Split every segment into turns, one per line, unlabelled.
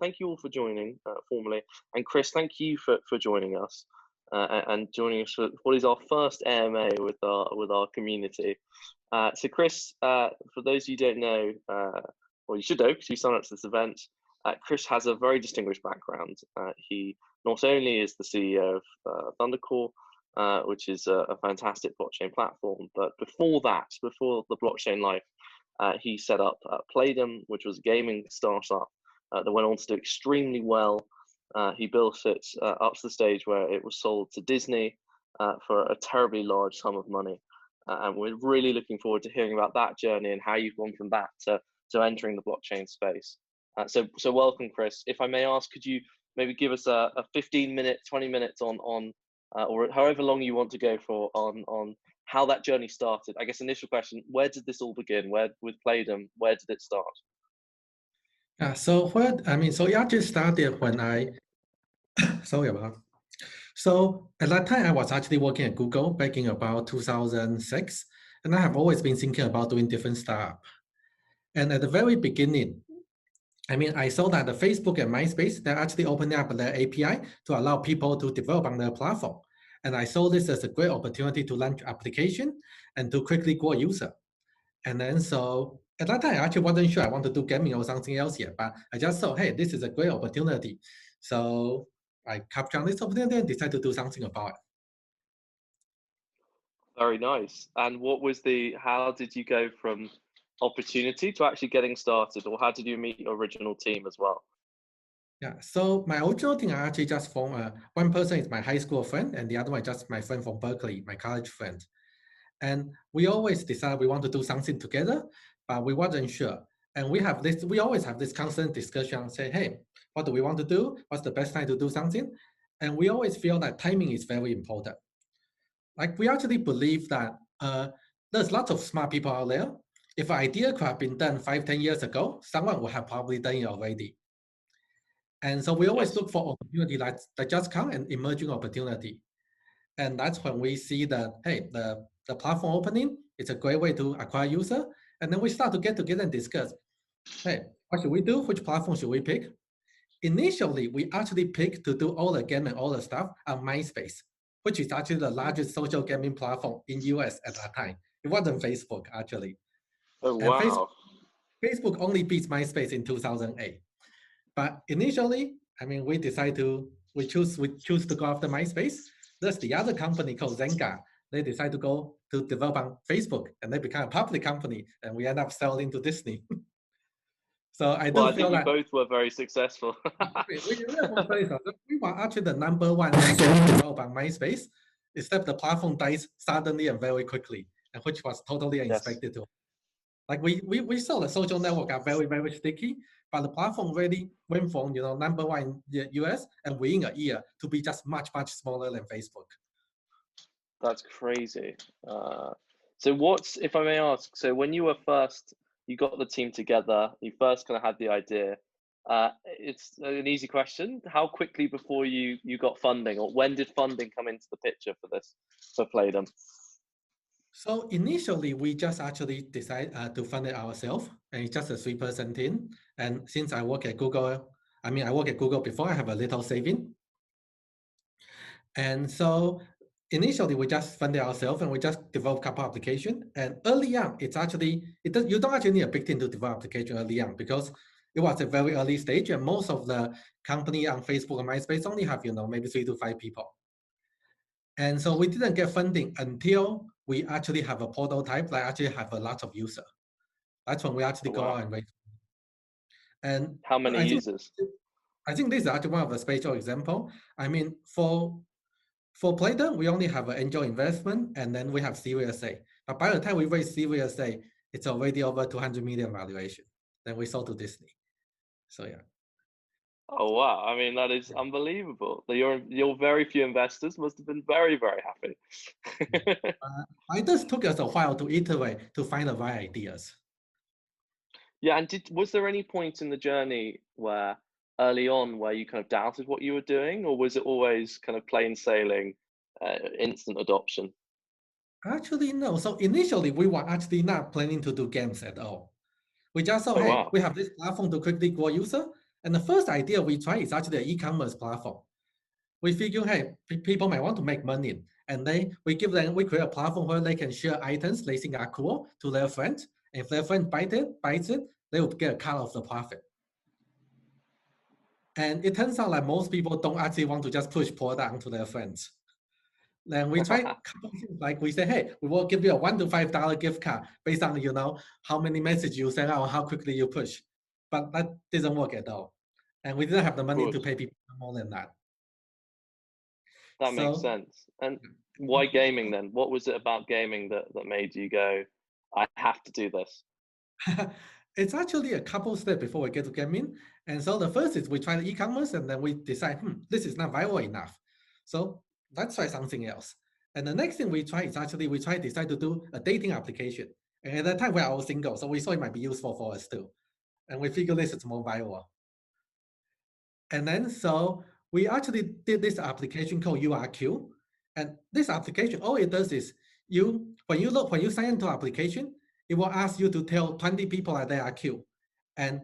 thank you all for joining formally. And Chris, thank you for joining us and joining us for what is our first AMA with our community. So Chris, for those of you who don't know, well, you should know because you signed up to this event. Chris has a very distinguished background. He not only is the CEO of ThunderCore, which is a fantastic blockchain platform, but before that, before the blockchain life, he set up Playdom, which was a gaming startup that went on to do extremely well. He built it up to the stage where it was sold to Disney for a terribly large sum of money. And we're really looking forward to hearing about that journey and how you've gone from that to entering the blockchain space. So welcome, Chris. If I may ask, could you maybe give us a 15-minute, 20 minutes on or however long you want to go for on how that journey started? I guess initial question, where did this all begin? Where with Playdom, where did it start?
Yeah, so it actually started when sorry about. So at that time, I was actually working at Google back in about 2006, and I have always been thinking about doing different stuff. And at the very beginning, I saw that the Facebook and MySpace, they're actually opening up their API to allow people to develop on their platform. And I saw this as a great opportunity to launch application and to quickly grow a user. And then so at that time, I actually wasn't sure I want to do gaming or something else yet, but I just thought, hey, this is a great opportunity. So I captured on this opportunity and decided to do something about it.
Very nice. And how did you go from opportunity to actually getting started, or how did you meet your original team as well?
Yeah, so my original team, I actually just formed, one person is my high school friend, and the other one is just my friend from Berkeley, my college friend. And we always decide we want to do something together, but we wasn't sure. And we always have this constant discussion, say, hey, what do we want to do? What's the best time to do something? And we always feel that timing is very important. Like we actually believe that there's lots of smart people out there. If an idea could have been done 5-10 years ago, someone would have probably done it already. And so we always look for opportunity that just come, an emerging opportunity. And that's when we see that, hey, the platform opening, it's a great way to acquire user. And then we start to get together and discuss, hey, what should we do? Which platform should we pick? Initially, we actually picked to do all the game and all the stuff on MySpace, which is actually the largest social gaming platform in US at that time. It wasn't Facebook, actually.
Oh, wow.
And Facebook only beats MySpace in 2008. But initially, we choose to go after MySpace. There's the other company called Zynga. They decide to go to develop on Facebook, and they become a public company, and we end up selling to Disney. So I think
you both were very successful.
we were actually the number one develop on MySpace, except the platform dies suddenly and very quickly, and which was totally unexpected to. Like we saw the social network are very, very sticky, but the platform really went from number one in the US and within a year to be just much, much smaller than Facebook.
That's crazy. So if I may ask, so when you got the team together, you first kind of had the idea. It's an easy question. How quickly before you got funding, or when did funding come into the picture for Playdom?
So initially, we just actually decided to fund it ourselves, and it's just a 3-person team. And since I work at Google, I work at Google before, I have a little saving. And so initially, we just funded ourselves, and we just developed a couple applications. And early on, you don't actually need a big team to develop application early on, because it was a very early stage, and most of the company on Facebook and MySpace only have maybe 3 to 5 people. And so we didn't get funding until we actually have a prototype that actually have a lot of users. That's when we actually go out and raise. And
how many users?
I think this is actually one of the special example. For Playdom, we only have an angel investment, and then we have Series A. But by the time we raise Series A, it's already over 200 million valuation. Then we sold to Disney. So yeah.
Oh wow! That is unbelievable. Your very few investors must have been very, very happy.
It just took us a while to iterate to find the right ideas.
Yeah, and was there any point in the journey where early on where you kind of doubted what you were doing, or was it always kind of plain sailing, instant adoption?
Actually, no. So initially, we were actually not planning to do games at all. We just thought, hey, we have this platform to quickly grow user, And the first idea we tried is actually an e-commerce platform. We figure, hey, people might want to make money, and we create a platform where they can share items they think are cool to their friends. And if their friend buys it, they will get a cut of the profit. And it turns out like most people don't actually want to just push product onto their friends. Then we try a couple of things, like we say, hey, we will give you a $1 to $5 gift card based on how many messages you send out and how quickly you push. But that didn't work at all. And we didn't have the money to pay people more than that.
That makes sense. And why gaming then? What was it about gaming that made you go, I have to do this?
It's actually a couple steps before we get to gaming. And so the first is we try the e-commerce, and then we decide, this is not viral enough. So let's try something else. And the next thing we try is actually decide to do a dating application. And at that time we're all single, so we thought it might be useful for us too. And we figured this is more viral. And then so we actually did this application called URQ. And this application, all it does is when you sign into application, it will ask you to tell 20 people that they are cute. And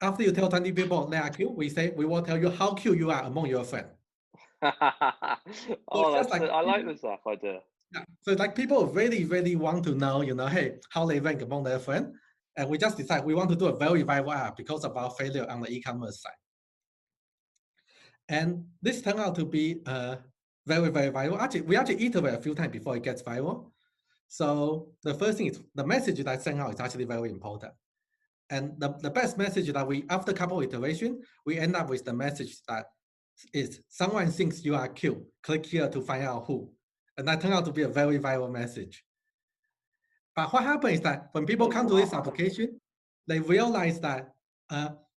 after you tell 20 people they are cute, we will tell you how cute you are among your friends.
Oh, I like this app idea.
Yeah. So it's like people really, really want to know, hey, how they rank among their friends. And we just decide we want to do a very viral app because of our failure on the e-commerce side. And this turned out to be very, very viral. We actually iterate a few times before it gets viral. So the first thing is the message that I sent out is actually very important. And the best message that after a couple of iterations, we end up with the message that is, someone thinks you are cute, click here to find out who. And that turned out to be a very viral message. But what happens is that when people come to this application, they realize that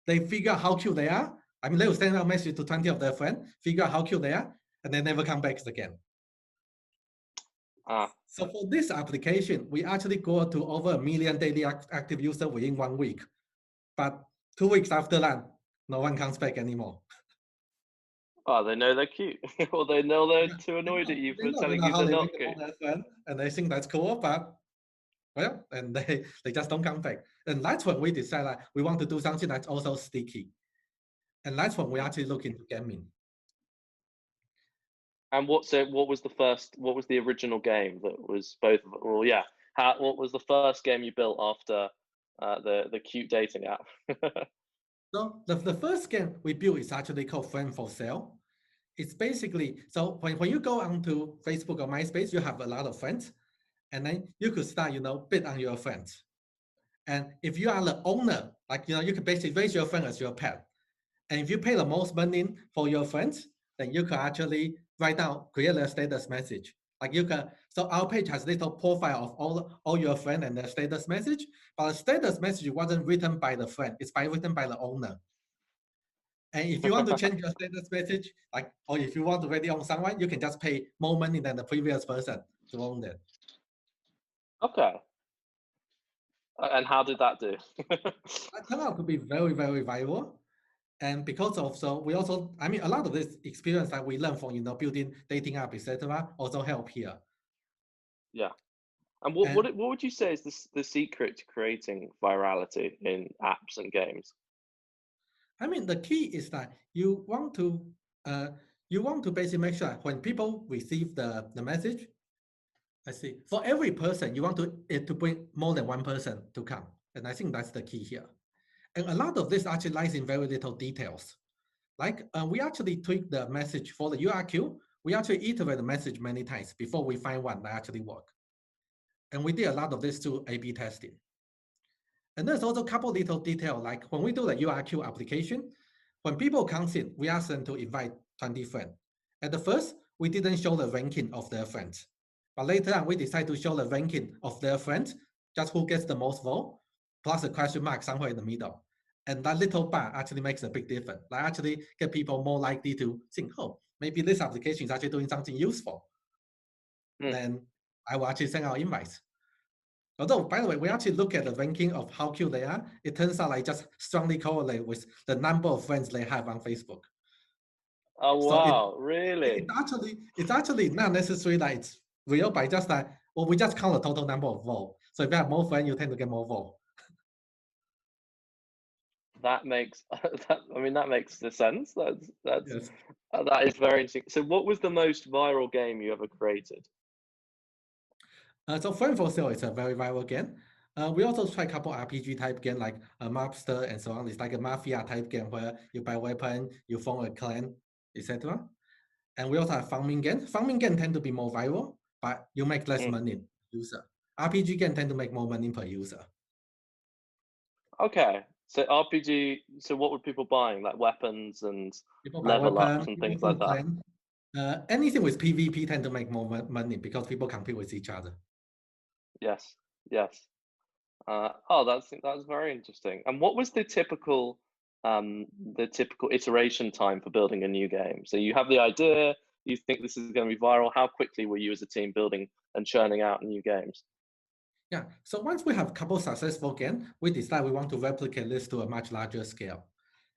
they figure out how cute they are. I mean, they will send out a message to 20 of their friends, figure out how cute they are, and they never come back again. So for this application, we actually go to over 1 million daily active users within 1 week. But 2 weeks after that, no one comes back anymore.
Oh, they know they're cute, or they know they're too annoyed at you for telling you they're not cute.
And they think that's cool, but well, and they just don't come back. And that's when we decide that we want to do something that's also sticky. And that's when we actually look into gaming.
And what was the original game that was both? Well, yeah. What was the first game you built after the cute dating app?
So the first game we built is actually called Friend for Sale. It's basically, so when you go onto Facebook or MySpace, you have a lot of friends, and then you could start, bid on your friends. And if you are the owner, like, you can basically raise your friend as your pet. And if you pay the most money for your friends, then you can actually create a status message. Like so our page has little profile of all your friends and their status message, but the status message wasn't written by the friend, it's written by the owner. And if you want to change your status message, or if you want to really own someone, you can just pay more money than the previous person to own it.
Okay. And how did that do?
That turned out to be very, very viral. And because of we also, a lot of this experience that we learn from, building dating app, etc., also help here.
Yeah. And what would you say is the secret to creating virality in apps and games?
The key is that you want to basically make sure when people receive the message, for every person, you want it to bring more than one person to come. And I think that's the key here. And a lot of this actually lies in very little details. Like we actually tweak the message for the URQ. We actually iterate the message many times before we find one that actually works. And we did a lot of this through A/B testing. And there's also a couple little details, like when we do the URQ application, when people come in, we ask them to invite 20 friends. At the first, we didn't show the ranking of their friends. But later on, we decided to show the ranking of their friends, just who gets the most vote, plus a question mark somewhere in the middle. And that little bar actually makes a big difference. That actually get people more likely to think, oh, maybe this application is actually doing something useful. Then I will actually send out invites. Although, by the way, we actually look at the ranking of how cute they are. It turns out like just strongly correlate with the number of friends they have on Facebook.
Oh, wow, so really?
It's actually not necessarily that it's real, but just that, well, we just count the total number of votes. So if you have more friends, you tend to get more votes.
That makes that makes the sense.
Yes.
That is very interesting. So, what was the most viral game you ever created?
So Flame for Sale is a very viral game. We also try a couple RPG type game like a Mobster and so on. It's like a mafia type game where you buy weapon, you form a clan, etc. And we also have farming game. Farming game tend to be more viral, but you make less
Mm.
money per user. RPG game tend to make more money per user.
Okay, so RPG. So, what were people buying? Like weapons and
People buy
level ups
weapon,
and
people
things
form
like that.
clan. Anything with PvP tend to make more money because people compete with each other.
Yes, yes. Oh, that's very interesting. And what was the typical iteration time for building a new game? So you have the idea, you think this is going to be viral. How quickly were you as a team building and churning out new games?
Yeah, so once we have a couple successful games, we decide we want to replicate this to a much larger scale.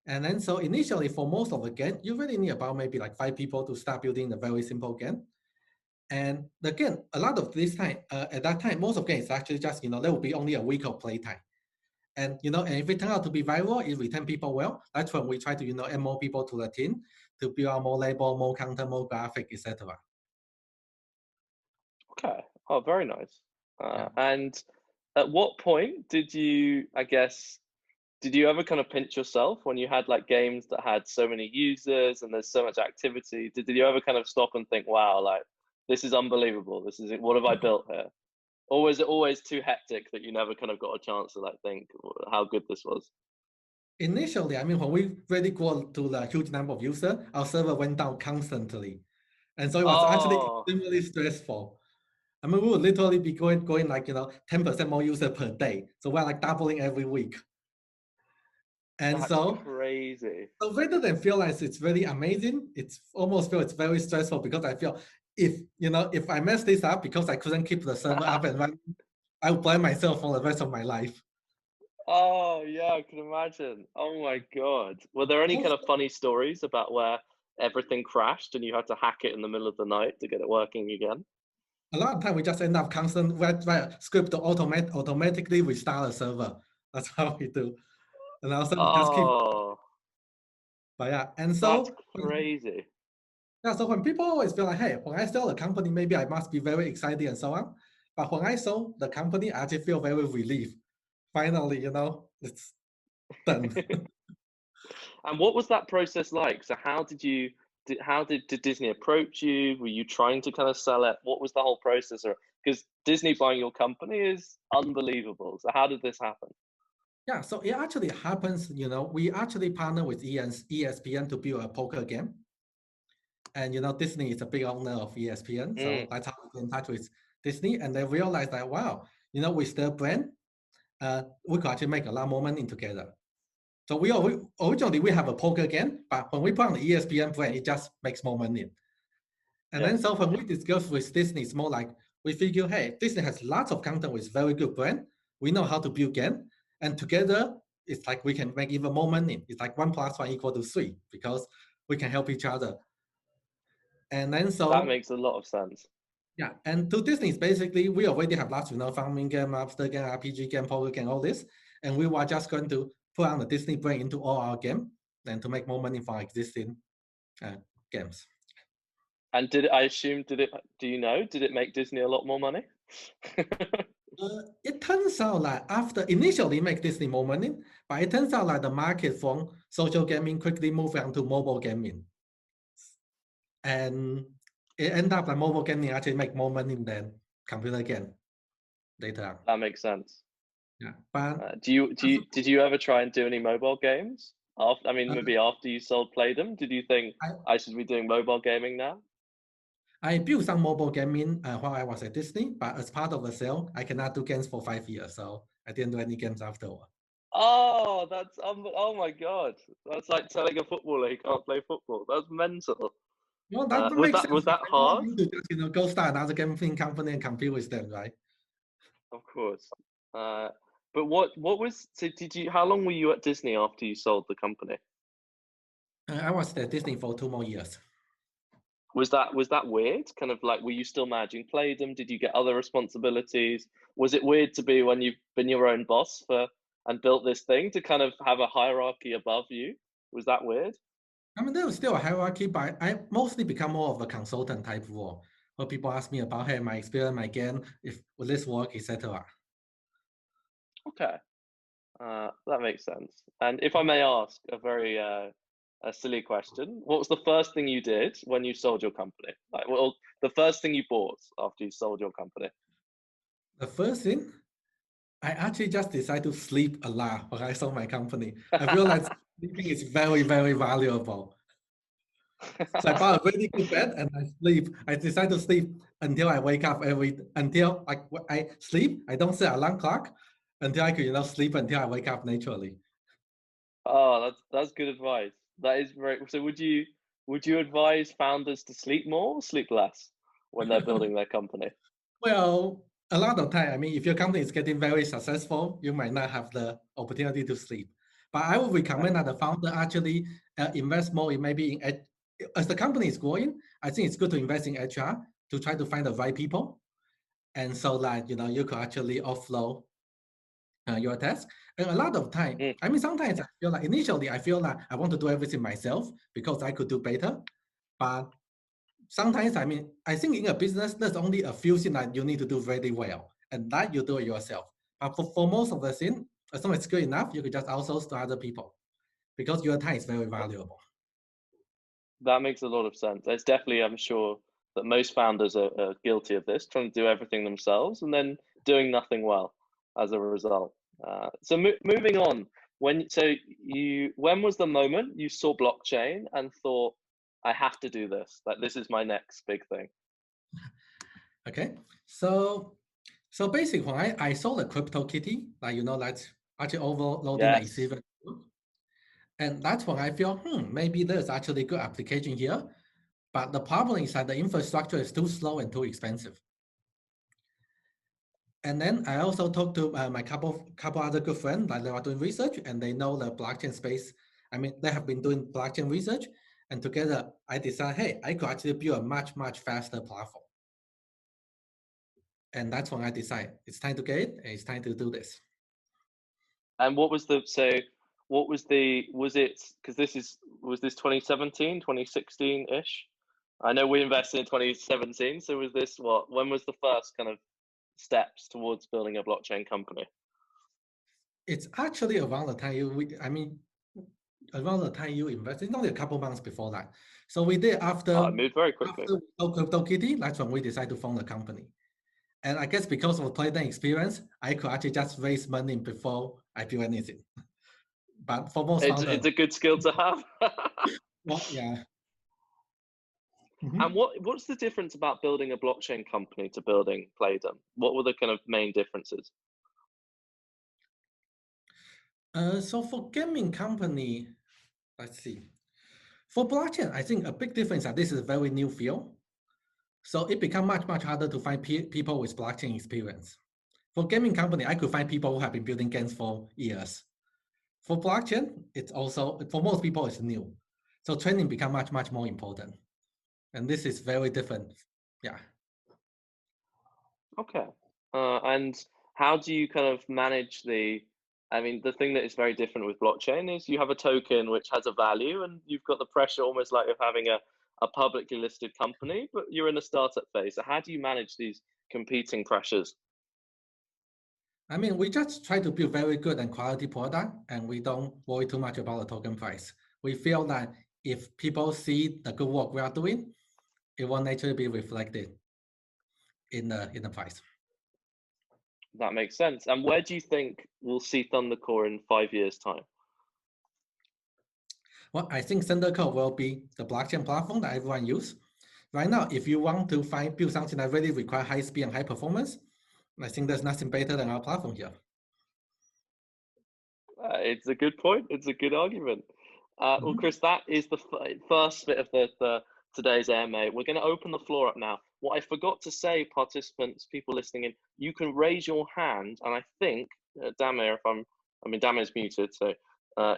And then so initially for most of the game, you really need about maybe like 5 people to start building a very simple game. And again, a lot of this time, at that time, most of the games actually just, there will be only a week of playtime. And, and if it turns out to be viral, it retain people well, that's when we try to, add more people to the team to build out more label, more content, more graphic, etc.
Okay. Oh, very nice.
Yeah.
And at what point did you ever kind of pinch yourself when you had like games that had so many users and there's so much activity? Did you ever kind of stop and think, wow, like this is unbelievable. What have I built here? Or was it always too hectic that you never kind of got a chance to like think how good this was?
Initially, I mean, when we really grew to the huge number of users, our server went down constantly. And so it was actually
Oh,
extremely stressful. I mean, we would literally be going like, 10% more user per day. So we're like doubling every week. And
that's
so,
crazy.
so rather than feel like it's really amazing, it's almost feel it's very stressful because I feel if I mess this up because I couldn't keep the server up and running, I would blame myself for the rest of my life.
Oh, yeah, I can imagine. Oh my God. Were there any kind of funny stories about where everything crashed and you had to hack it in the middle of the night to get it working again?
A lot of time we just end up constant write script to automatically restart the server. That's how we do. And also just keep,
Oh,
but yeah. And
that's
so
crazy.
yeah, so when people always feel like, hey, when I sell a company, maybe I must be very excited and so on. But when I sold the company, I actually feel very relieved. Finally, it's done.
And what was that process like? So did Disney approach you? Were you trying to kind of sell it? What was the whole process? Or because Disney buying your company is unbelievable. So how did this happen?
Yeah, so it actually happens, we actually partner with ESPN to build a poker game. And Disney is a big owner of ESPN. So
Mm,
that's how we get in touch with Disney. And they realized that, wow, with their brand, we could actually make a lot more money together. So originally we have a poker game, but when we put on the ESPN brand, it just makes more money. And
yeah,
then so when we discuss with Disney, it's more like we figure, hey, Disney has lots of content with very good brand. We know how to build game, and together it's like we can make even more money. It's like 1 + 1 = 3 because we can help each other. And then
that
so
makes a lot of sense.
yeah, and to Disney, it's basically we already have lots, farming game, master game, RPG game, poker game, all this, and we were just going to put on the Disney brand into all our game and to make more money for existing games.
And did it make Disney a lot more money?
It turns out that after initially make Disney more money, but it turns out that the market from social gaming quickly moved on to mobile gaming. And it ended up that mobile gaming actually make more money than computer game later on.
That makes sense.
Yeah. But
Did you ever try and do any mobile games? After, I mean,
uh,
maybe after you sold Playdom, did you think
I,
I should be doing mobile gaming now?
I built some mobile gaming while I was at Disney, but as part of the sale, I cannot do games for 5 years, so I didn't do any games afterward.
Oh, oh my God. That's like telling a footballer he can't play football. That's mental.
Well, that makes sense.
Was that
I don't want
hard?
him to just go start another gaming company and compete with them, right?
Of course. Uh, but what was so did you how long were you at Disney after you sold the company?
I was at Disney for 2 more years.
Was that weird? Kind of like were you still managing Playdom? Did you get other responsibilities? Was it weird to be when you've been your own boss for and built this thing to kind of have a hierarchy above you? Was that weird?
I mean, there was still a hierarchy, but I mostly become more of a consultant type role, where people ask me about, hey, my experience, my game, if will this work, etc.
Okay, that makes sense. And if I may ask a very a silly question, what was the first thing you did when you sold your company? Like, well, the first thing you bought after you sold your company?
The first thing, I actually just decided to sleep a lot when I sold my company. I feel like sleeping is very, very valuable. So I bought a really good bed and I sleep. I decide to sleep until I wake up until like I sleep. I don't set alarm clock until I could sleep until I wake up naturally.
Oh, that's good advice. That is very. So would you advise founders to sleep more or sleep less when they're building their company?
Well, a lot of time, I mean, if your company is getting very successful, you might not have the opportunity to sleep. But I would recommend that the founder actually invest more in as the company is growing, I think it's good to invest in HR to try to find the right people. And so that, you could actually offload your task. And a lot of time,
Mm,
I mean, sometimes I feel like initially I feel like I want to do everything myself because I could do better. But sometimes, I mean, I think in a business, there's only a few things that you need to do very well, and that you do it yourself. But for most of the things, as long as it's good enough, you could just outsource to other people because your time is very valuable.
that makes a lot of sense. It's definitely, I'm sure that most founders are guilty of this, trying to do everything themselves and then doing nothing well as a result. So moving on, when was the moment you saw blockchain and thought, I have to do this, like this is my next big thing?
Okay, so basically, when I saw the crypto kitty, like that's actually overloading the
Yes.
Ethereum, and that's when I feel, maybe there's actually good application here. But the problem is that the infrastructure is too slow and too expensive. And then I also talked to my couple other good friends, like they are doing research and they know the blockchain space. I mean, they have been doing blockchain research, and together I decided, hey, I could actually build a much, much faster platform. And that's when I decided it's time to get it, and it's time to do this.
And was it, because was this 2017, 2016-ish? I know we invested in 2017, so was this when was the first kind of steps towards building a blockchain company?
It's actually around the time around the time you invested, only a couple months before that. So we did
Oh, I moved very quickly.
after we sold CryptoKitty, that's when we decided to form the company. And I guess because of Playdom experience, I could actually just raise money before I do anything. But for most founders,
It's a good skill to have.
well, yeah.
And what's the difference about building a blockchain company to building Playdom? What were the kind of main differences?
So for gaming company, let's see. For blockchain, I think a big difference that this is a very new field. So it become much, much harder to find people with blockchain experience. For gaming company, I could find people who have been building games for years. For blockchain, it's also, for most people, it's new. So training become much, much more important. And this is very different. Yeah.
Okay. And how do you kind of manage I mean, the thing that is very different with blockchain is you have a token which has a value and you've got the pressure almost like of having a publicly listed company, but you're in a startup phase. So how do you manage these competing pressures?
I mean, we just try to build very good and quality product, and we don't worry too much about the token price. We feel that if people see the good work we are doing, it will naturally be reflected in the price.
That makes sense. And where do you think we'll see ThunderCore in 5 years' time?
Well, I think ThunderCore will be the blockchain platform that everyone use. Right now, if you want to build something that really require high speed and high performance, I think there's nothing better than our platform here.
It's a good point. It's a good argument. Well, Chris, that is the first bit of the today's AMA. We're going to open the floor up now. What I forgot to say, participants, people listening in, you can raise your hand, and I think Damir, Damir's muted, so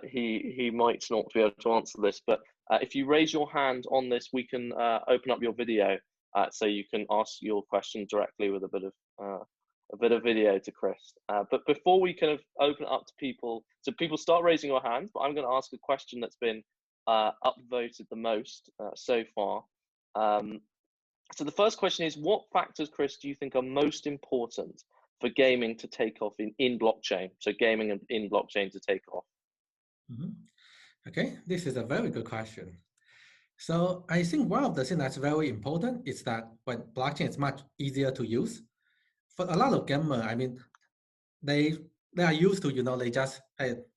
he might not be able to answer this. But if you raise your hand on this, we can open up your video, so you can ask your question directly with a bit of a bit of video to Chris. But before we kind of open it up to people, so people start raising your hands, but I'm going to ask a question that's been upvoted the most so far. So the first question is, what factors, Chris, do you think are most important for gaming to take off in blockchain? So gaming in blockchain to take off.
Mm-hmm. Okay, this is a very good question. So I think one of the things that's very important is that when blockchain is much easier to use. For a lot of gamers, I mean, they are used to, they just,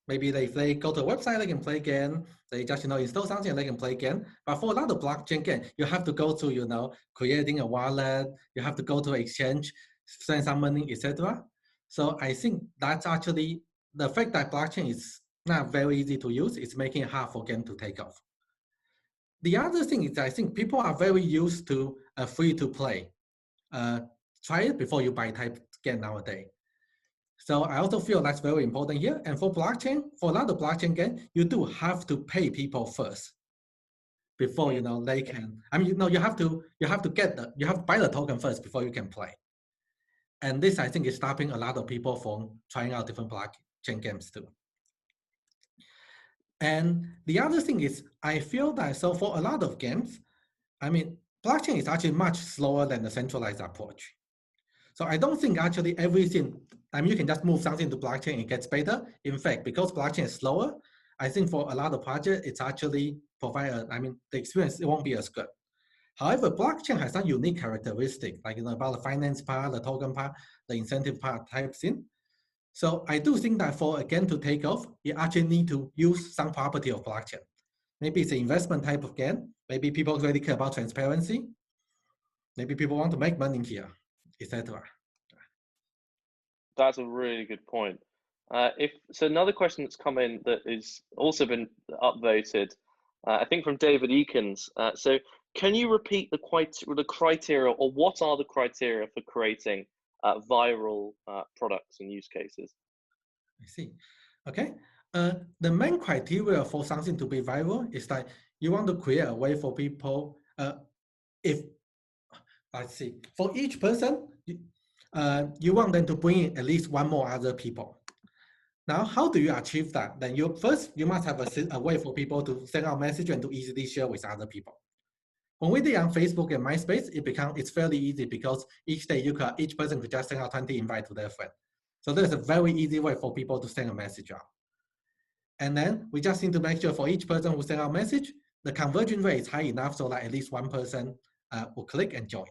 maybe if they go to a website, they can play game. They just, install something and they can play game. But for a lot of blockchain game, you have to go to, creating a wallet. You have to go to exchange, send some money, etc. So I think that's actually the fact that blockchain is not very easy to use. It's making it hard for game to take off. The other thing is I think people are very used to free to play. Try it before you buy type game nowadays. So I also feel that's very important here. And for blockchain, for a lot of blockchain game, you do have to pay people first before they can. I mean, you have to buy the token first before you can play. And this I think is stopping a lot of people from trying out different blockchain games too. And the other thing is, I feel that so for a lot of games, I mean, blockchain is actually much slower than the centralized approach. So I don't think actually everything, I mean, you can just move something to blockchain, it gets better. In fact, because blockchain is slower, I think for a lot of projects, it's actually provide, the experience, it won't be as good. However, blockchain has some unique characteristic, like, about the finance part, the token part, the incentive part type thing. So I do think that for a game to take off, you actually need to use some property of blockchain. Maybe it's an investment type of game. Maybe people really care about transparency. Maybe people want to make money here, etc.
That's a really good point. So another question that's come in that is also been upvoted, I think from David Eakins. So can you repeat the criteria, or what are the criteria for creating viral products and use cases?
I see. Okay. The main criteria for something to be viral is that you want to create a way for people. Let's see, for each person, you want them to bring in at least one more other people. Now, how do you achieve that? Then you must have a way for people to send out message and to easily share with other people. When we did on Facebook and MySpace, it's fairly easy because each day each person could just send out 20 invites to their friend. So there's a very easy way for people to send a message out. And then we just need to make sure for each person who send out a message, the conversion rate is high enough so that at least one person will click and join.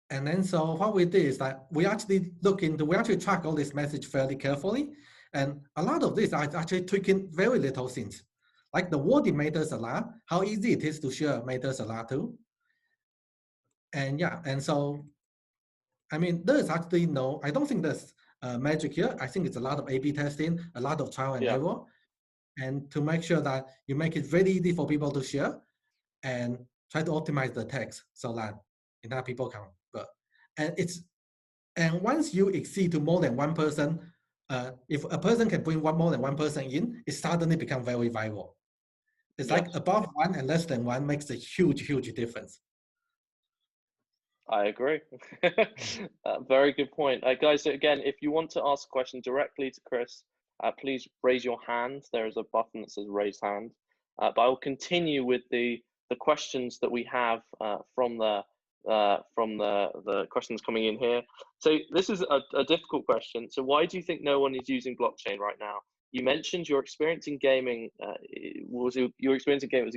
And then so what we did is that we actually track all this message fairly carefully. And a lot of this are actually tweaking very little things. Like the wording matters a lot, how easy it is to share matters a lot too. And yeah, and so, I mean, there's actually I don't think there's magic here. I think it's a lot of A/B testing, a lot of trial and error. And to make sure that you make it very easy for people to share and try to optimize the text so that enough people can. And once you exceed to more than one person, if a person can bring more than one person in, it suddenly becomes very viral. It's like above one and less than one makes a huge, huge difference.
I agree. Very good point. Guys, so again, if you want to ask a question directly to Chris, please raise your hand. There is a button that says raise hand. But I will continue with the questions that we have from the questions coming in here. So this is a difficult question. So why do you think no one is using blockchain right now? You mentioned your experience in gaming was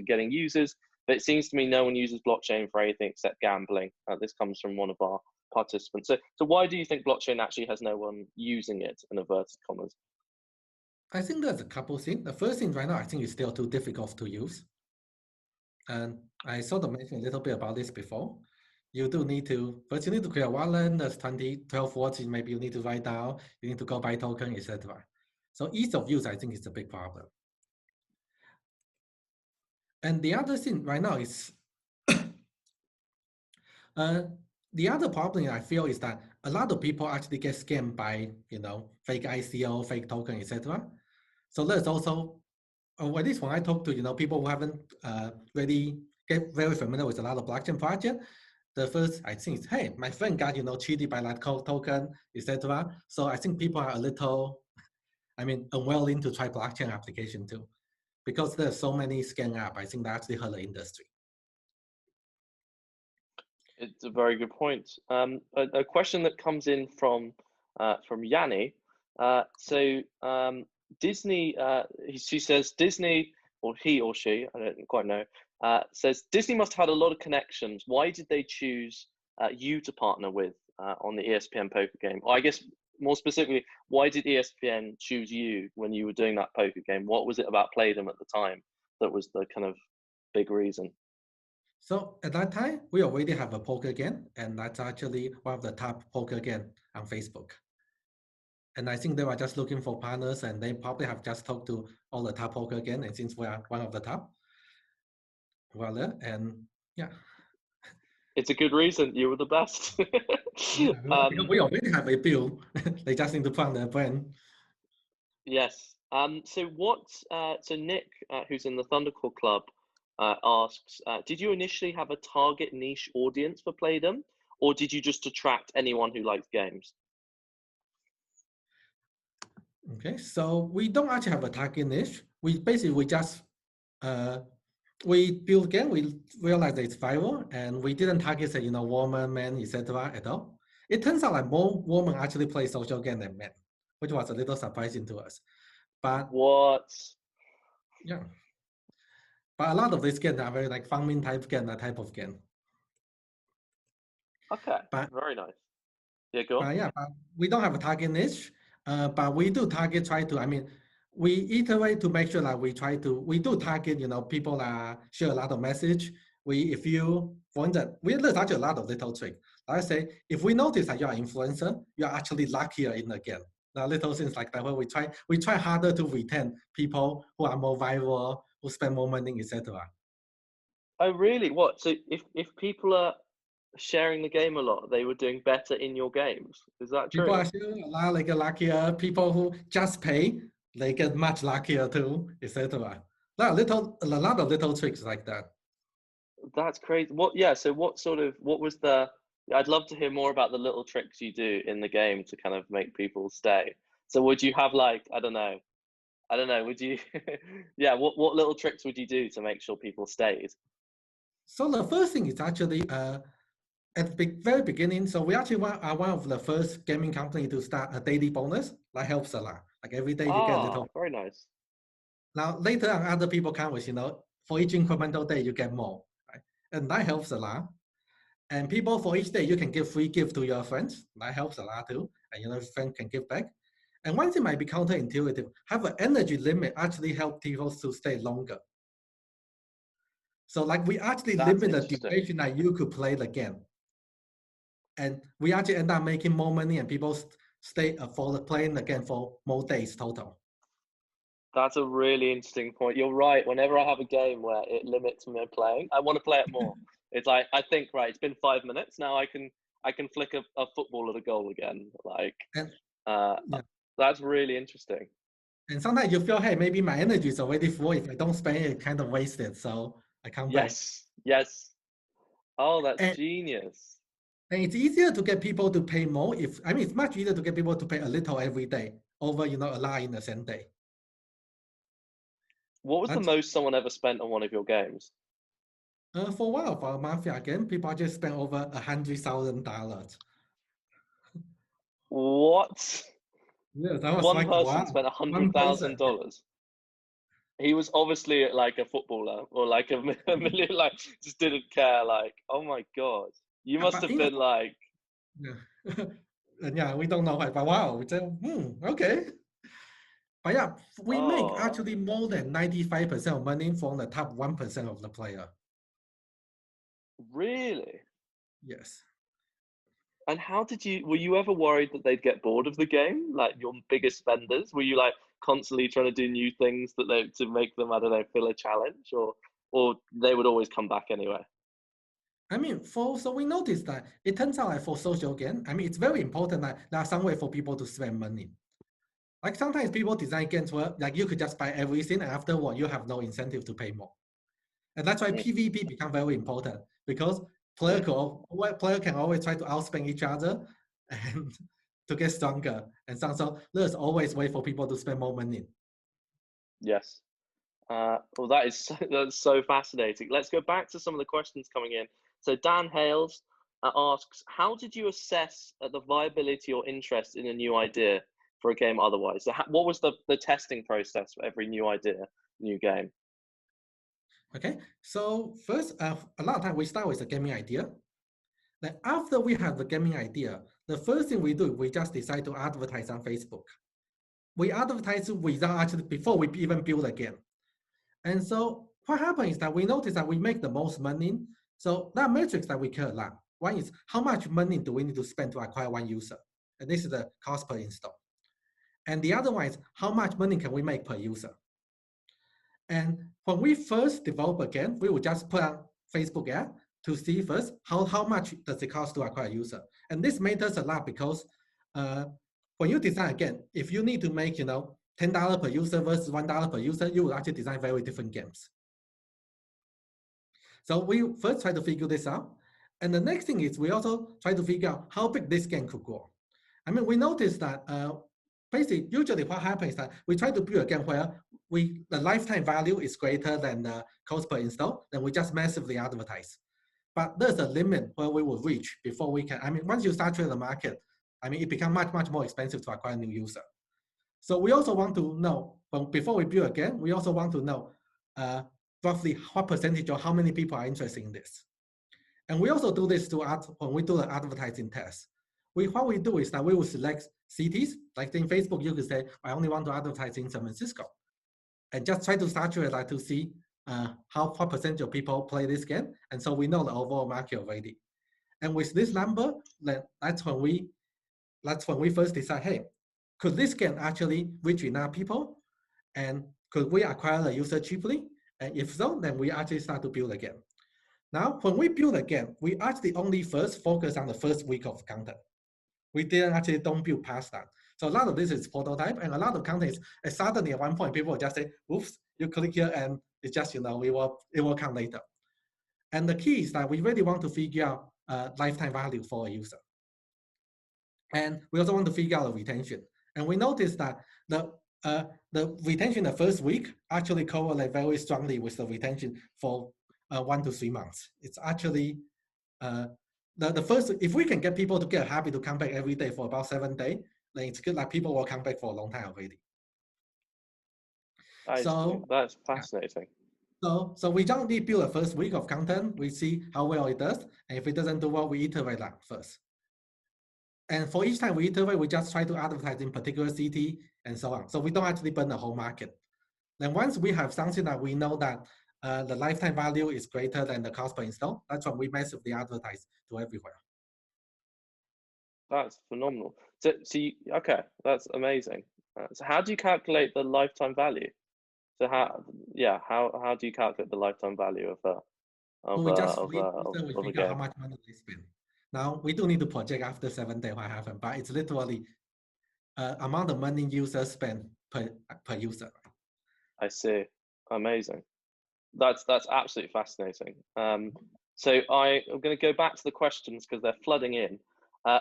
getting users, but it seems to me no one uses blockchain for anything except gambling. This comes from one of our participants. So why do you think blockchain actually has no one using it, in inverted commas?
I think there's a couple things. The first thing right now, I think it's still too difficult to use. And I sort of mentioned a little bit about this before. You do need to, first you need to create a wallet, there's 12 words, maybe you need to write down, you need to go buy token, etc. So ease of use, I think, is a big problem. And the other thing right now is, the other problem I feel is that a lot of people actually get scammed by, fake ICO, fake token, etc. So there's also, at least when I talk to, people who haven't really get very familiar with a lot of blockchain projects, the first, I think, is, hey, my friend got, cheated by that token, etc. So I think people are a little, unwilling to try blockchain application too, because there's so many scam apps. I think that actually hurt the industry.
It's a very good point. A question that comes in from Yanni. Disney, she says Disney, or he or she, I don't quite know, says Disney must have had a lot of connections. Why did they choose you to partner with on the ESPN poker game? Or I guess more specifically, why did ESPN choose you when you were doing that poker game? What was it about Playdom at the time that was the kind of big reason?
So at that time, we already have a poker game, and that's actually one of the top poker game on Facebook. And I think they were just looking for partners, and they probably have just talked to all the top poker game, and since we are one of the top, we're there, and yeah.
It's a good reason. You were the best.
Yeah, because we already have a bill. They just need to fund their brand.
Yes. So Nick, who's in the ThunderCore club, asks, did you initially have a target niche audience for Playdom, or did you just attract anyone who likes games?
Okay, so we don't actually have a target niche. We just we build game. We realized it's viral, and we didn't target say woman, men, etc. at all. It turns out like more women actually play social game than men, which was a little surprising to us. But
what?
Yeah, but a lot of these games are very like farming type game, that type of game.
Okay,
but
very nice. Yeah, go on.
But we don't have a target niche. But we do target. We iterate to make sure that we do target. People that share a lot of message. There's actually a lot of little trick. I say if we notice that you're an influencer, you're actually luckier in the game. Now little things like that where we try harder to retain people who are more viral, who spend more money, etc.
Oh, really? What? So if people are sharing the game a lot, they were doing better in your games. Is that true?
People are still a lot like luckier. People who just pay, they get much luckier too, etc. A lot of little tricks like that.
That's crazy. What was the? I'd love to hear more about the little tricks you do in the game to kind of make people stay. So would you have like, I don't know, would you, yeah, what little tricks would you do to make sure people stayed?
So the first thing is actually at the very beginning. So we actually are one of the first gaming company to start a daily bonus. That helps a lot. Like every day you get a little.
Very nice.
Now later on, other people come with for each incremental day you get more, right? And that helps a lot. And people for each day you can give free gift to your friends. That helps a lot too. And your friend can give back. And one thing might be counterintuitive, have an energy limit actually help people to stay longer. So like we actually limit the duration that you could play the game. And we actually end up making more money and people stay for playing the game for more days total.
That's a really interesting point. You're right. Whenever I have a game where it limits me playing, I want to play it more. It's like, I think, right, it's been 5 minutes. Now I can flick a football at a goal again. That's really interesting.
And sometimes you feel, hey, maybe my energy is already full. If I don't spend it, kind of wasted. So I come back.
Yes. Oh, that's genius.
And it's easier to get people to pay more. It's much easier to get people to pay a little every day over, a lot in the same day.
What was the most someone ever spent on one of your games?
For one of our Mafia game, people just spent over $100,000.
What?
Yeah, that was
one
like,
person
wow.
spent $100,000. He was obviously like a footballer or like a million, like just didn't care. Like, oh my god, you must have been like.
Yeah, we don't know, but wow, we say, okay. But yeah, we make actually more than 95% of money from the top 1% of the player.
Really?
Yes.
And were you ever worried that they'd get bored of the game? Like your biggest spenders? Were you like constantly trying to do new things to make them, I don't know, feel a challenge, or they would always come back anyway?
So we noticed that it turns out like for social game, it's very important that there's some way for people to spend money. Like sometimes people design games where like you could just buy everything and afterward you have no incentive to pay more. And that's why PvP become very important because player can always try to outspend each other and to get stronger. And so there's always way for people to spend more money.
Yes. Well, that's so fascinating. Let's go back to some of the questions coming in. So Dan Hales asks, how did you assess the viability or interest in a new idea for a game otherwise? So what was the testing process for every new idea, new game?
Okay, so first, a lot of time we start with a gaming idea. Then after we have the gaming idea, the first thing we do, we just decide to advertise on Facebook. We advertise without actually, before we even build a game. And so what happens is that we notice that we make the most money. So that metrics that we care a lot. One is how much money do we need to spend to acquire one user? And this is the cost per install. And the other one is how much money can we make per user? And when we first develop a game, we will just put on Facebook ad to see first how much does it cost to acquire a user. And this matters a lot because when you design a game, if you need to make $10 per user versus $1 per user, you will actually design very different games. So we first try to figure this out. And the next thing is we also try to figure out how big this game could grow. I mean, we noticed that basically, usually what happens is that we try to build a game where the lifetime value is greater than the cost per install, then we just massively advertise. But there's a limit where we will reach before we can. I mean, once you saturate the market, I mean, it becomes much more expensive to acquire new user. So we also want to know, before we build a game, we also want to know roughly what percentage or how many people are interested in this. And we also do this when we do the advertising test. What we do is that we will select cities, like in Facebook, you could say, I only want to advertise in San Francisco. And just try to saturate that to see what percentage of people play this game. And so we know the overall market already. And with this number, that's when we first decide, hey, could this game actually reach enough people? And could we acquire the user cheaply? And if so, then we actually start to build a game. Now, when we build a game, we actually only first focus on the first week of content. We don't build past that. So a lot of this is prototype, and a lot of content is suddenly at one point people will just say, oops, you click here and it's just, it will come later. And the key is that we really want to figure out lifetime value for a user. And we also want to figure out the retention. And we noticed that the retention the first week actually correlate very strongly with the retention for 1 to 3 months. It's actually the first, if we can get people to get happy to come back every day for about 7 days, then it's good, like people will come back for a long time already.
That's fascinating.
So we don't need build a first week of content. We see how well it does. And if it doesn't do well, we iterate that first. And for each time we iterate, we just try to advertise in particular city and so on. So we don't actually burn the whole market. Then once we have something that we know that the lifetime value is greater than the cost per install, that's when we massively advertise to everywhere.
That's phenomenal. So okay, that's amazing. So how do you calculate the lifetime value? So how do you calculate the lifetime value of a game?
How much money they spend. Now we do need to project after 7 days what happened, but it's literally amount of money users spend per user.
I see. Amazing. That's absolutely fascinating. So I'm going to go back to the questions because they're flooding in.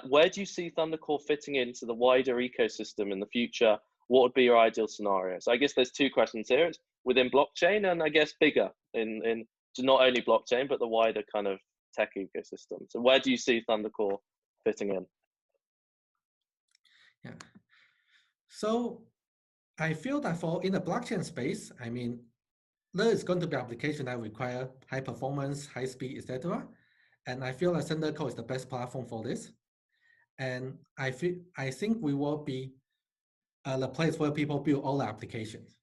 Where do you see ThunderCore fitting into the wider ecosystem in the future? What would be your ideal scenario? So I guess there's 2 questions here. It's within blockchain and I guess bigger in not only blockchain, but the wider kind of tech ecosystem. So where do you see ThunderCore fitting in?
Yeah. So I feel that in the blockchain space, I mean, there is going to be application that require high performance, high speed, etc. And I feel that ThunderCore is the best platform for this. And I think we will be the place where people build all the applications.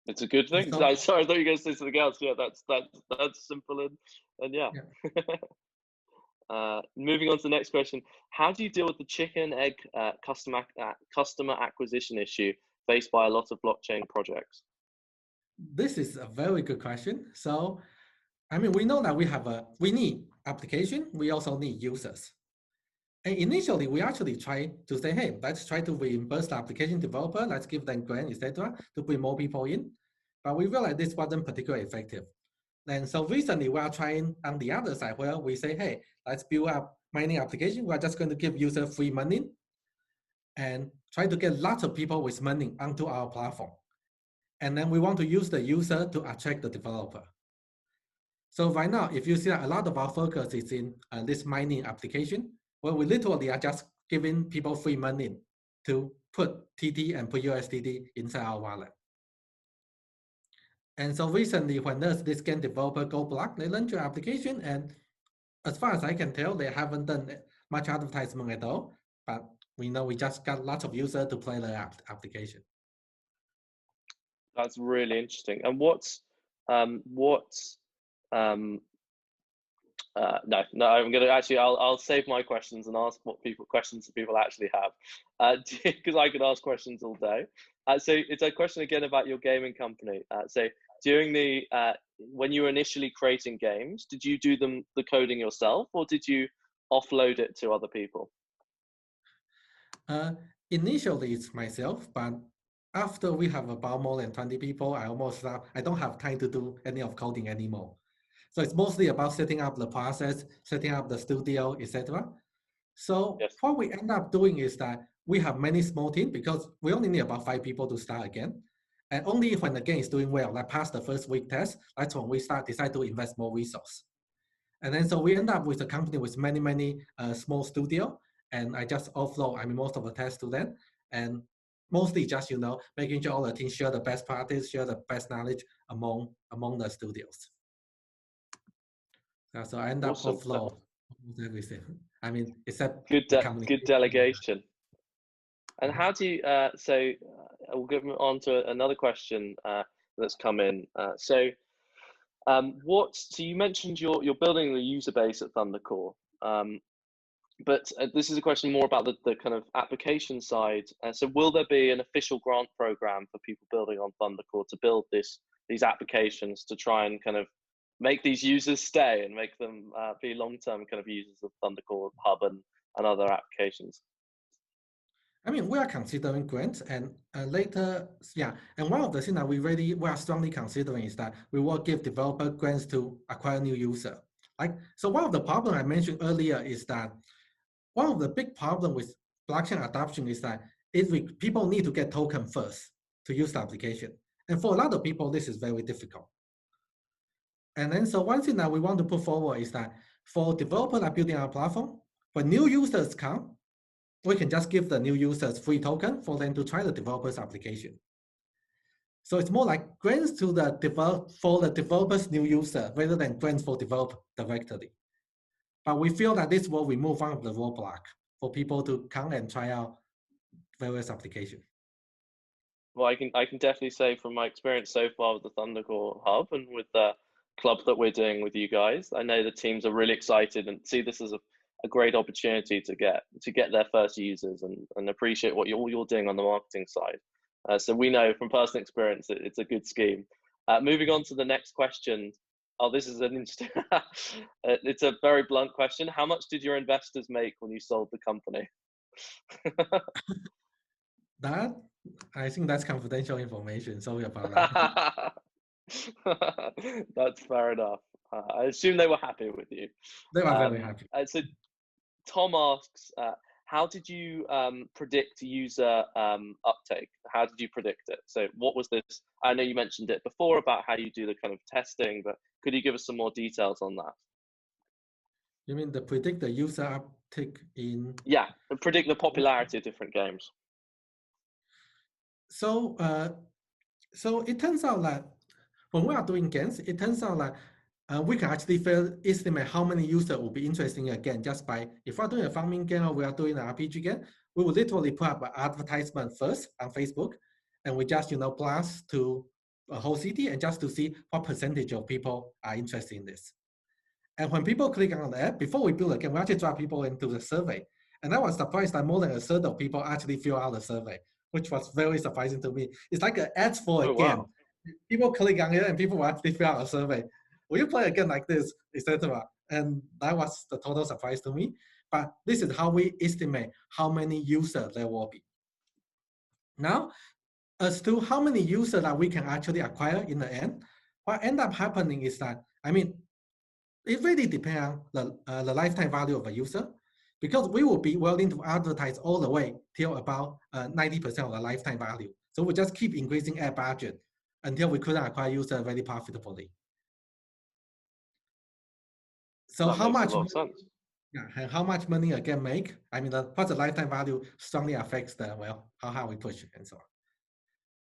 It's a good thing. Sorry, I thought you were going to say something else. Yeah, that's simple and yeah. Moving on to the next question. How do you deal with the chicken egg customer acquisition issue faced by a lot of blockchain projects?
This is a very good question. So, I mean, we know that we need application. We also need users. And initially, we actually try to say, hey, let's try to reimburse the application developer. Let's give them grant, etc., to bring more people in. but we realized this wasn't particularly effective. And so recently we are trying on the other side where we say, hey, let's build up mining application. We're just going to give user free money and try to get lots of people with money onto our platform. And then we want to use the user to attract the developer. So right now, if you see a lot of our focus is in this mining application, where we literally are just giving people free money to put TT and put USDT inside our wallet. And so recently, when there's this game developer go block, they launch your application, and as far as I can tell, they haven't done much advertisement at all. But we know we just got lots of users to play the application.
That's really interesting. And no, I'm gonna actually. I'll save my questions and ask what questions people actually have, because I could ask questions all day. So it's a question again about your gaming company. So during the when you were initially creating games, did you do the coding yourself, or did you offload it to other people?
Initially, it's myself, but after we have about more than 20 people, I don't have time to do any of coding anymore. So it's mostly about setting up the process, setting up the studio, etc. So
Yes.
what we end up doing is that we have many small teams because we only need about 5 people to start again. And only when the game is doing well, like past the first week test, that's when we decide to invest more resource. And then so we end up with a company with many small studio, and I just offload, most of the tests to them, and mostly just, making sure all the teams share the best practice, share the best knowledge among the studios. So I end up
Awesome.
offload everything. Except
good delegation. And how do you? So we'll go on to another question that's come in. So you mentioned you're building the user base at ThunderCore, but this is a question more about the kind of application side. So will there be an official grant program for people building on ThunderCore to build these applications to try and kind of make these users stay and make them be long-term kind of users of ThunderCore Hub and other applications?
We are considering grants, and later, and one of the things that we are strongly considering is that we will give developer grants to acquire new user. So one of the problems I mentioned earlier is that one of the big problems with blockchain adoption is that people need to get token first to use the application. And for a lot of people, this is very difficult. And then so one thing that we want to put forward is that for developers that are building our platform, when new users come, we can just give the new users free token for them to try the developer's application. So it's more like grants to for the developer's new user rather than grants for developer directly. But we feel that this will remove one of the roadblock for people to come and try out various applications.
Well, I can definitely say from my experience so far with the ThunderCore Hub and with the club that we're doing with you guys, I know the teams are really excited and see this as a great opportunity to get their first users and appreciate what you're doing on the marketing side. So we know from personal experience that it's a good scheme. Moving on to the next question. Oh, this is an interesting. It's a very blunt question. How much did your investors make when you sold the company?
I think that's confidential information. Sorry about that.
That's fair enough. I assume they were happy with you.
They were very happy.
So Tom asks, how did you predict user uptake? How did you predict it? So what was this? I know you mentioned it before about how you do the kind of testing, but could you give us some more details on that?
You mean predict the user uptake in?
Yeah, predict the popularity of different games.
So it turns out that when we are doing games, it turns out that we can actually estimate how many users will be interested in a game just by, if we're doing a farming game or we are doing an RPG game, we will literally put up an advertisement first on Facebook, and we just blast to a whole city and just to see what percentage of people are interested in this. And when people click on the app, before we build a game, we actually drop people into the survey. And I was surprised that more than a third of people actually fill out the survey, which was very surprising to me. It's like an ads for a game. Wow. People click on it and people will actually fill out a survey. Will you play a game like this, etc.? And that was the total surprise to me. But this is how we estimate how many users there will be. Now, as to how many users that we can actually acquire in the end, what end up happening is that, I mean, it really depends on the lifetime value of a user, because we will be willing to advertise all the way till about 90% of the lifetime value. So we just keep increasing ad budget until we couldn't acquire user very profitably. So
That
how
makes a
much
lot of sense.
yeah, and how much money a game make? I mean, what's the lifetime value strongly affects the, well, how we push and so on.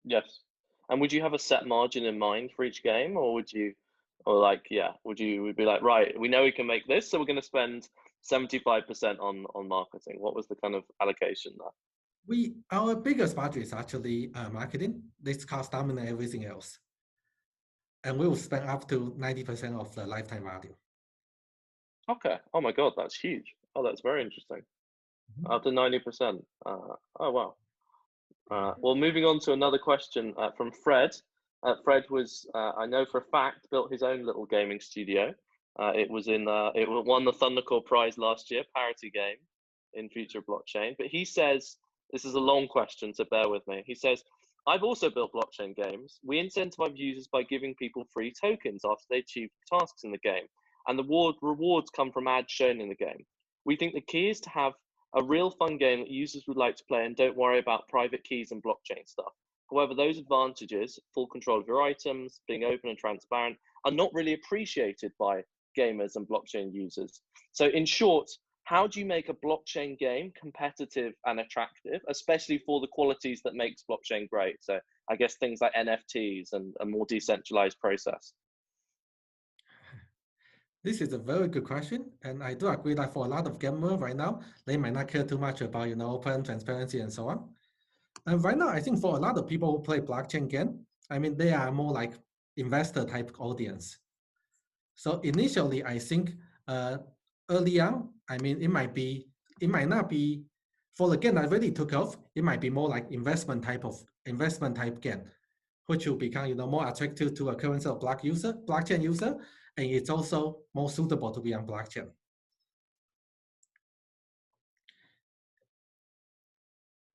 Yes. And would you have a set margin in mind for each game, or would you, or like, yeah, would be like, right, we know we can make this, so we're going to spend 75% on marketing? What was the kind of allocation there?
Our biggest budget is actually marketing. This cost dominate everything else, and we will spend up to 90% of the lifetime value.
Okay. Oh my God, that's huge. Oh, that's very interesting. Up to 90%. Oh wow. Well, moving on to another question from Fred. Fred was, I know for a fact, built his own little gaming studio. It won the ThunderCore prize last year, parity game in future blockchain. But he says, this is a long question, so bear with me. He says, I've also built blockchain games. We incentivize users by giving people free tokens after they achieve tasks in the game, and the rewards come from ads shown in the game. We think the key is to have a real fun game that users would like to play and don't worry about private keys and blockchain stuff. However, those advantages, full control of your items, being open and transparent, are not really appreciated by gamers and blockchain users. So in short, how do you make a blockchain game competitive and attractive, especially for the qualities that makes blockchain great? So I guess things like NFTs and a more decentralized process.
This is a very good question, and I do agree that for a lot of gamers right now, they might not care too much about open transparency and so on. And right now, I think for a lot of people who play blockchain game, I mean they are more like investor type audience. So initially, I think early on, I mean it might not be for the game that really took off. It might be more like investment type game, which will become more attractive to a current blockchain user, and it's also more suitable to be on blockchain.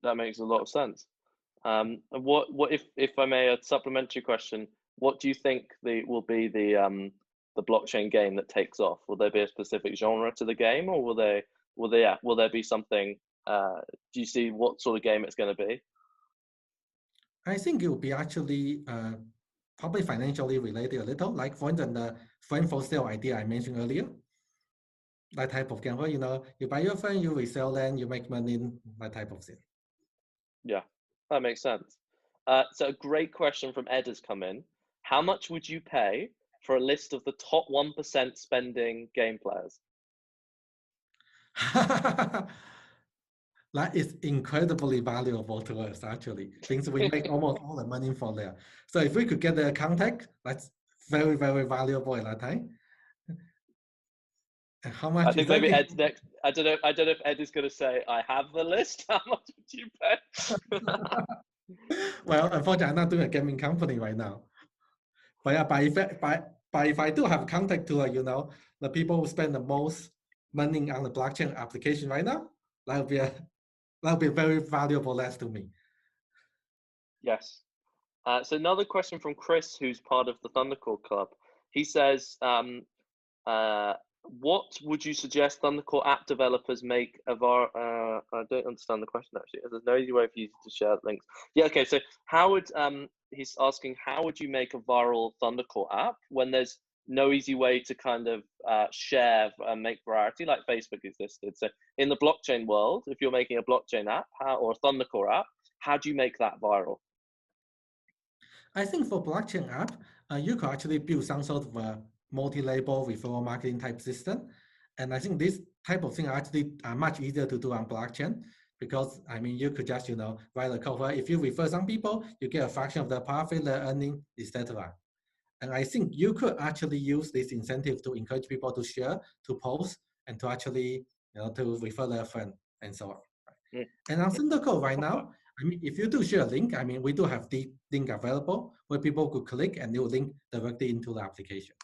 That makes a lot of sense. And what if I may, a supplementary question? What do you think will be the blockchain game that takes off? Will there be a specific genre to the game, or will there be something? Do you see what sort of game it's going to be?
I think it will be actually probably financially related a little, like for instance, the friend for sale idea I mentioned earlier. That type of game where you buy your friend, you resell them, you make money, that type of thing.
Yeah, that makes sense. So a great question from Ed has come in. How much would you pay for a list of the top 1% spending game players?
That is incredibly valuable to us, actually, since we make almost all the money from there. So if we could get their contact, that's very, very valuable at that time. And how much
I think
is that?
maybe Ed's next. I don't know if Ed is going to say, "I have the list." How much would you pay?
Well, unfortunately, I'm not doing a gaming company right now. But yeah, but if I do have contact to the people who spend the most money on the blockchain application right now, that'll be a very valuable list to me.
Yes. So another question from Chris, who's part of the ThunderCore Club. He says, "What would you suggest ThunderCore app developers make of our?" I don't understand the question actually. There's no easy way for you to share links. Yeah. Okay. So how would he's asking, how would you make a viral ThunderCore app when there's no easy way to kind of share and make virality like Facebook existed? So in the blockchain world, if you're making a blockchain app or a ThunderCore app, how do you make that viral?
I think for blockchain app, you could actually build some sort of a multi-label referral marketing type system. And I think this type of thing actually are much easier to do on blockchain because, I mean, you could just, write a code where if you refer some people, you get a fraction of the profit, the earning, etc. And I think you could actually use this incentive to encourage people to share, to post, and to actually, to refer their friend and so on.
Mm.
And on ThunderCore right now, I mean, if you do share a link, I mean, we do have the link available where people could click and it will link directly into the application.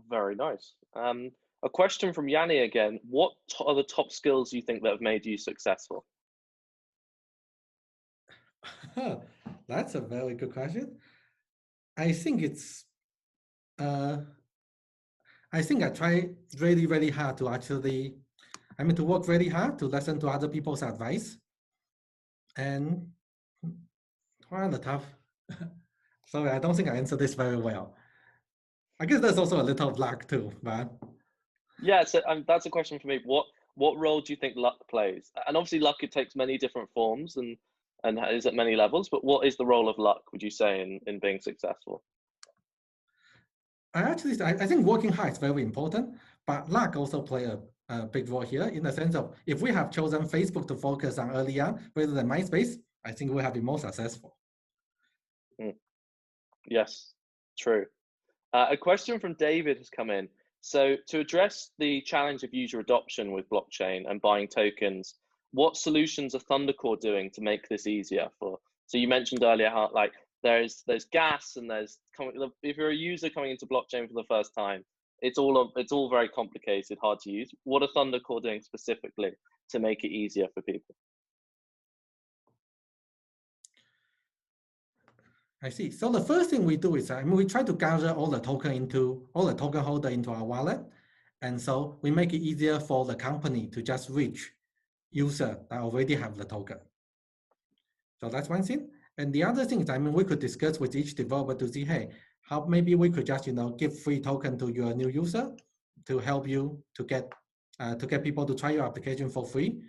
Very nice. A question from Yanni again. What are the top skills you think that have made you successful?
That's a very good question. I think it's, I think I try really, really hard to actually, to work really hard to listen to other people's advice. And kind of tough. Sorry, I don't think I answered this very well. I guess there's also a little of luck too, but
Yeah, so that's a question for me. What role do you think luck plays? And obviously, luck, it takes many different forms and is at many levels. But what is the role of luck, would you say, in being successful?
I think working hard is very important, but luck also play a big role here in the sense of if we have chosen Facebook to focus on early on rather than MySpace, I think we have been more successful.
Yes, true. A question from David has come in. So to address the challenge of user adoption with blockchain and buying tokens, what solutions are ThunderCore doing to make this easier for? So you mentioned earlier how like there's gas and if you're a user coming into blockchain for the first time, it's all very complicated, hard to use. What are ThunderCore doing specifically to make it easier for people?
I see. So the first thing we do is we try to gather all the token holder into our wallet. And so we make it easier for the company to just reach user that already have the token. So that's one thing. And the other thing is, we could discuss with each developer to see, hey, how maybe we could just, give free token to your new user to help you to get people to try your application for free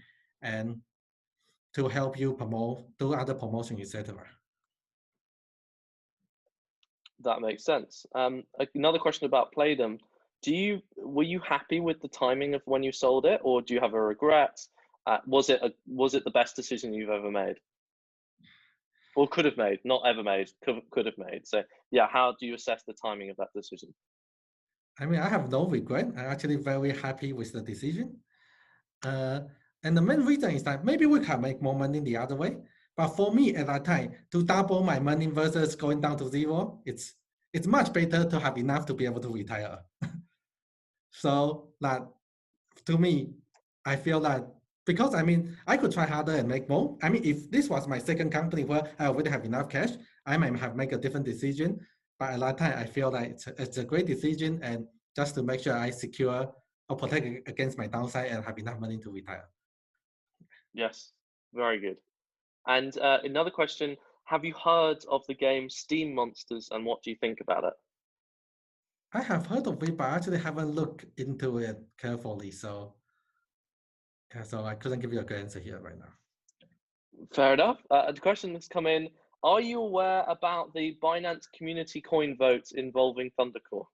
and to help you do other promotion, etc.
That makes sense. Another question about Playdom. Were you happy with the timing of when you sold it, or do you have a regret? Was it the best decision you've ever made, or could have made? Not ever made. Could have made. So yeah, how do you assess the timing of that decision?
I have no regret. I'm actually very happy with the decision. And the main reason is that maybe we can make more money the other way. But for me at that time, to double my money versus going down to zero, it's much better to have enough to be able to retire. So that to me, I feel that because I could try harder and make more. If this was my second company where I already have enough cash, I might have made a different decision. But at that time, I feel like it's a great decision, and just to make sure I secure or protect against my downside and have enough money to retire.
Yes, very good. And another question: have you heard of the game Steam Monsters, and what do you think about it?
I have heard of it, but I actually haven't looked into it carefully. So I couldn't give you a good answer here right now.
Fair enough. The question that's come in: are you aware about the Binance community coin vote involving ThunderCore?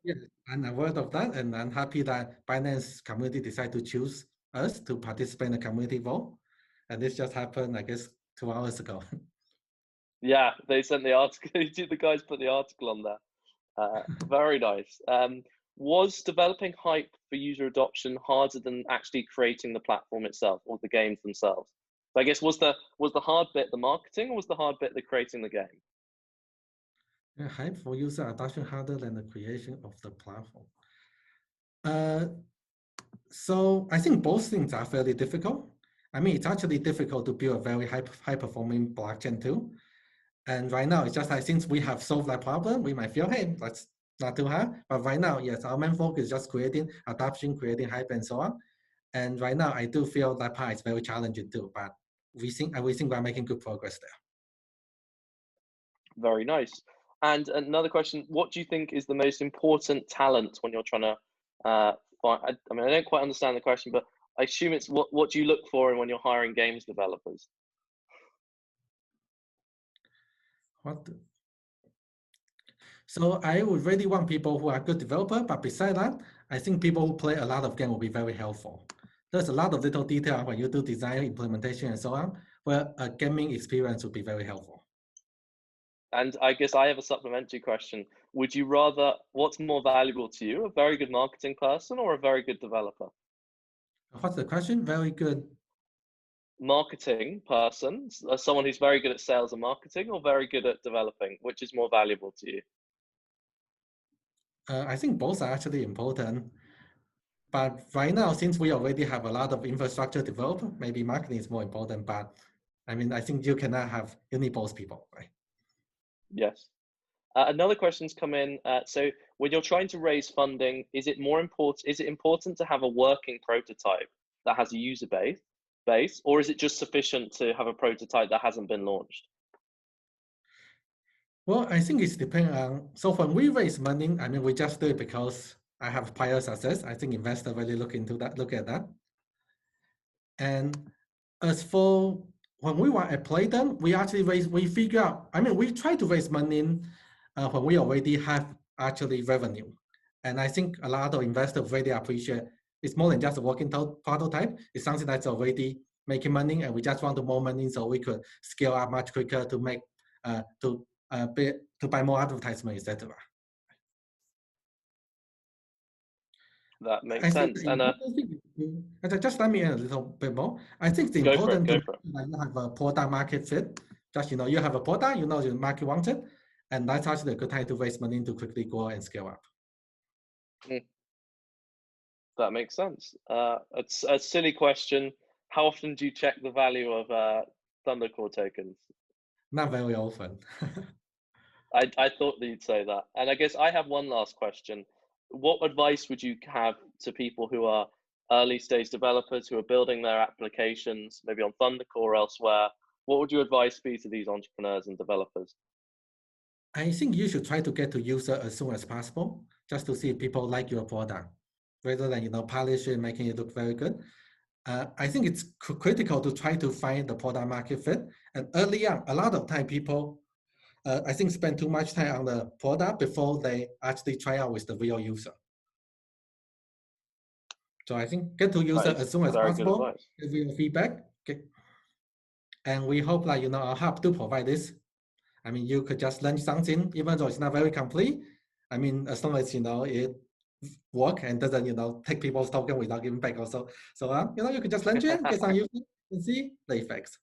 Yes, I'm aware of that, and I'm happy that Binance community decided to choose us to participate in the community vote. And this just happened, I guess, 2 hours ago.
Yeah, they sent the article. The guys put the article on there. Very nice. Was developing hype for user adoption harder than actually creating the platform itself or the games themselves? So I guess was the hard bit the marketing, or was the hard bit the creating the game?
Hype for user adoption harder than the creation of the platform. So I think both things are fairly difficult. It's actually difficult to build a very high performing blockchain too. And right now, it's just like since we have solved that problem, we might feel, hey, that's not too hard. But right now, yes, our main focus is just creating adoption, creating hype, and so on. And right now, I do feel that part is very challenging too. But we think we're making good progress there.
Very nice. And another question: what do you think is the most important talent when you're trying to find? I don't quite understand the question, but I assume it's what do you look for when you're hiring games developers?
So I would really want people who are good developer, but beside that, I think people who play a lot of game will be very helpful. There's a lot of little detail when you do design, implementation, and so on, where a gaming experience would be very helpful.
And I guess I have a supplementary question. Would you rather, what's more valuable to you, a very good marketing person or a very good developer?
What's the question? Very good.
Marketing person, someone who's very good at sales and marketing, or very good at developing? Which is more valuable to you?
I think both are actually important. But right now, since we already have a lot of infrastructure developed, maybe marketing is more important. But I mean, I think you cannot you need both people, right?
Yes. Another question's come in. So when you're trying to raise funding, is it important to have a working prototype that has a user base, or is it just sufficient to have a prototype that hasn't been launched?
Well, I think it's depending on, so when we raise money, I mean, we just do it because I have prior success. I think investors really look at that. And as for when we were at Playdom, we figure out, I mean, we try to raise money when we already have actually revenue. And I think a lot of investors really appreciate it's more than just a working prototype. It's something that's already making money, and we just want more money so we could scale up much quicker to make to buy more advertisement, etc.
That makes sense. And
just let me add a little bit more. I think the
go for it.
important you have a product market fit. Just you have a product, the market wants it, and that's actually a good time to raise money to quickly grow and scale up.
That makes sense. It's a silly question. How often do you check the value of ThunderCore tokens?
Not very often.
I thought that you'd say that. And I guess I have one last question. What advice would you have to people who are early stage developers who are building their applications, maybe on ThunderCore or elsewhere? What would your advice be to these entrepreneurs and developers?
I think you should try to get to user as soon as possible, just to see if people like your product, rather than polish it, making it look very good. I think it's critical to try to find the product market fit. And early on, a lot of time people, I think, spend too much time on the product before they actually try out with the real user. So I think get to user as soon as possible, give you feedback. Okay. And we hope our hub to provide this. I mean, you could just launch something, even though it's not very complete. I mean, as long as it work and doesn't take people's token without giving back also. So you could just launch it, get some users, and see the effects.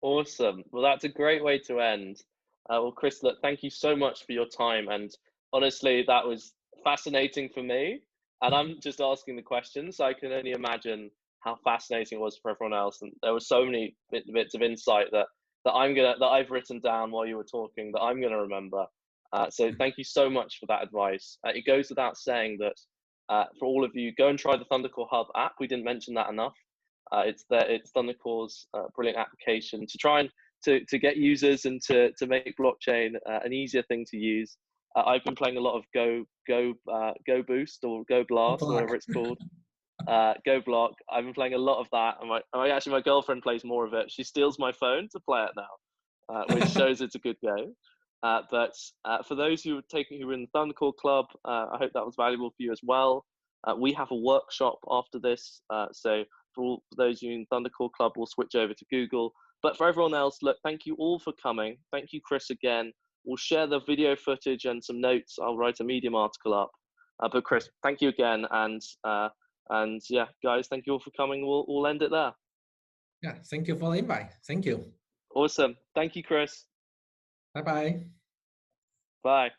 Awesome. Well, that's a great way to end. Well, Chris, look, thank you so much for your time. And honestly, that was fascinating for me. And I'm just asking the questions, so I can only imagine how fascinating it was for everyone else. And there were so many bits of insight that I've written down while you were talking that I'm gonna remember. So thank you so much for that advice. It goes without saying that for all of you, go and try the ThunderCore Hub app. We didn't mention that enough. It's ThunderCore's brilliant application to try and to get users and to make blockchain an easier thing to use. I've been playing a lot of Go Boost or Go Blast, or whatever it's called. Go Block. I've been playing a lot of that, and my girlfriend plays more of it. She steals my phone to play it now, which shows it's a good game. But for those who were in the ThunderCore Club, I hope that was valuable for you as well. We have a workshop after this, so for those of you in ThunderCore Club, we'll switch over to Google. But for everyone else, look, thank you all for coming. Thank you, Chris, again. We'll share the video footage and some notes. I'll write a Medium article up. But Chris, thank you again, and yeah, guys, thank you all for coming. We'll end it there.
Yeah, thank you for the invite. Thank you.
Awesome. Thank you, Chris.
Bye-bye.
Bye.